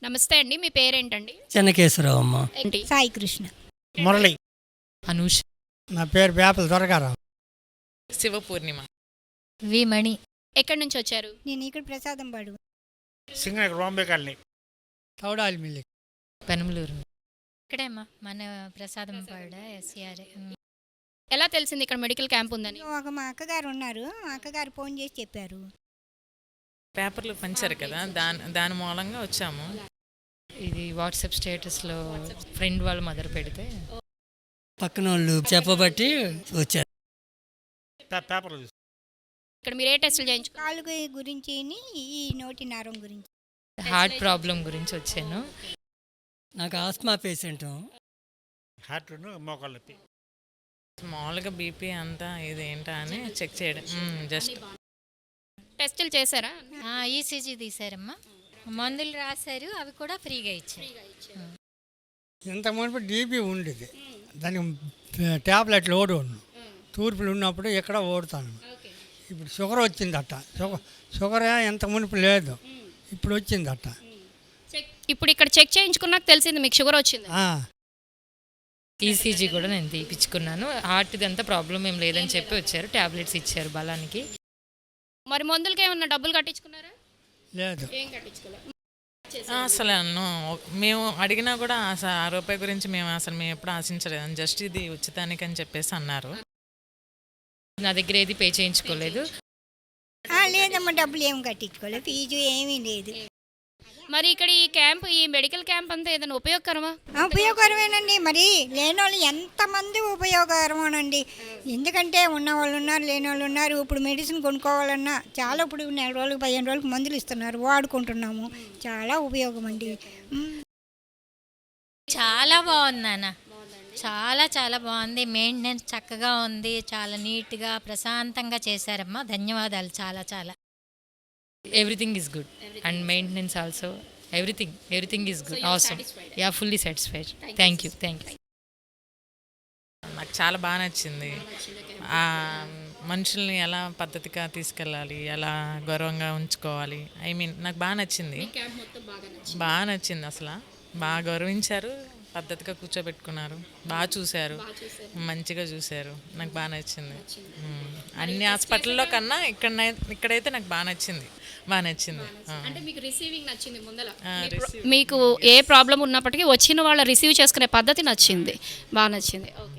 నమస్తే అండి, మీ పేరేంటండి? చెన్నకేశ్వరరావు అమ్మ. ఏంటి? సాయి కృష్ణ. మురళి. అనూష్. నా పేరు వేపల దొరగారావు. శివపూర్ణిమ. వి మణి. ఎక్కడి నుంచి వచ్చారు? నేను ఇక్కడ ప్రసాదం పాడు. Singer Bombay colony. తౌడాలి మిల్లి. పెనమలూరు. ఇక్కడేమ్మా మన ప్రసాదం పాడ ఎస్ఆర్. ఎలా తెలిసింది ఇక్కడ మెడికల్ క్యాంప్ ఉందని? మా అక్కగారు ఉన్నారు, మా అక్కగారు ఫోన్ చేసి చెప్పారు. పేపర్లు పంచారు కదా, దాని మూలంగా వచ్చాము. ఇది వాట్సాప్ స్టేటస్లో ఫ్రెండ్ వాళ్ళ మదర్ పెడితే పక్కన వాళ్ళు చెప్పబట్టి వచ్చారు. పేపర్లు ఇక్కడ మీరు ఏ టెస్టులు చేయించుకున్నారు? కాలు గురించి, ఈ నోటి నరం గురించి. హార్ట్ ప్రాబ్లం గురించి వచ్చాను. నాకు ఆస్మా పేషెంట్. హార్ట్ మోకాళ్ళ నొప్పి. మామూలుగా బీపీ అంతా ఇదేంటా అని చెక్ చేయడం. జస్ట్ టెస్టులు చేశారా? ఈసీజీ తీశారమ్మా, మందులు రాశారు, అవి కూడా ఫ్రీగా ఇచ్చారు. ఇంత మునుపు డీబీ ఉండేది, దానికి ట్యాబ్లెట్లు ఓడి ఉన్నాను. తూర్పులు ఉన్నప్పుడు ఎక్కడ ఓడుతాను. ఇప్పుడు షుగర్ వచ్చిందట. షుగర్ ఎంత మునుపు లేదు, ఇప్పుడు వచ్చిందట. ఇప్పుడు ఇక్కడ చెక్ చేయించుకున్నాక తెలిసింది మీకు షుగర్ వచ్చింది. ఈసీజీ కూడా నేను తీపించుకున్నాను. హార్ట్ది అంతా ప్రాబ్లం ఏం లేదని చెప్పి వచ్చారు, ట్యాబ్లెట్స్ ఇచ్చారు బలానికి. మరి మందులకి ఏమన్నా డబ్బులు కట్టించుకున్నారా? లేదు. ఏం కట్టించుకోలేదు. అసలు మేము అడిగినా కూడా అసలు ₹1 గురించి మేము ఎప్పుడు ఆశించలేదు. జస్ట్ ఇది ఉచితానికి అని చెప్పేసి అన్నారు. నా దగ్గర ఏది పే చేయించుకోలేదు. లేదమ్మా, డబ్బులు ఏమి కట్టించుకోలేదు, ఫీజు ఏమీ లేదు. మరి ఇక్కడ ఈ క్యాంప్, ఈ మెడికల్ క్యాంప్ అంతా ఏదైనా ఉపయోగకరమా? ఉపయోగకరమేనండి. మరి లేని వాళ్ళు ఎంతమంది ఉపయోగకరమోనండి. ఎందుకంటే ఉన్నవాళ్ళు ఉన్నారు, లేని వాళ్ళు ఉన్నారు. ఇప్పుడు మెడిసిన్ కొనుక్కోవాలన్నా చాలా, ఇప్పుడు 4 రోజులకు 15 రోజులకు మందులు ఇస్తున్నారు, వాడుకుంటున్నాము. చాలా ఉపయోగం అండి. చాలా బాగుంది నాన్న, చాలా చాలా బాగుంది. మెయింటెనెన్స్ చక్కగా ఉంది, చాలా నీట్గా ప్రశాంతంగా చేశారమ్మా. ధన్యవాదాలు చాలా చాలా. Everything is good and maintenance also, everything is good. Awesome. Yeah, fully satisfied. Thank you. నాకు చాలా బాగా నచ్చింది. మనుషుల్ని ఎలా పద్ధతిగా తీసుకెళ్ళాలి, ఎలా గౌరవంగా ఉంచుకోవాలి, నాకు బాగా నచ్చింది. అసలు బాగా గౌరవించారు, పద్ధతిగా కూర్చోబెట్టుకున్నారు, బాగా చూశారు, మంచిగా చూశారు. నాకు బాగా నచ్చింది. అన్ని హాస్పిటల్లో కన్నా ఇక్కడైతే నాకు బాగా నచ్చింది. అంటే మీకు రిసీవింగ్ నచ్చింది ముందల? మీకు ఏ ప్రాబ్లం ఉన్నప్పటికీ వచ్చిన వాళ్ళ రిసీవ్ చేసుకునే పద్ధతి నచ్చింది, బాగా నచ్చింది. ఓకే.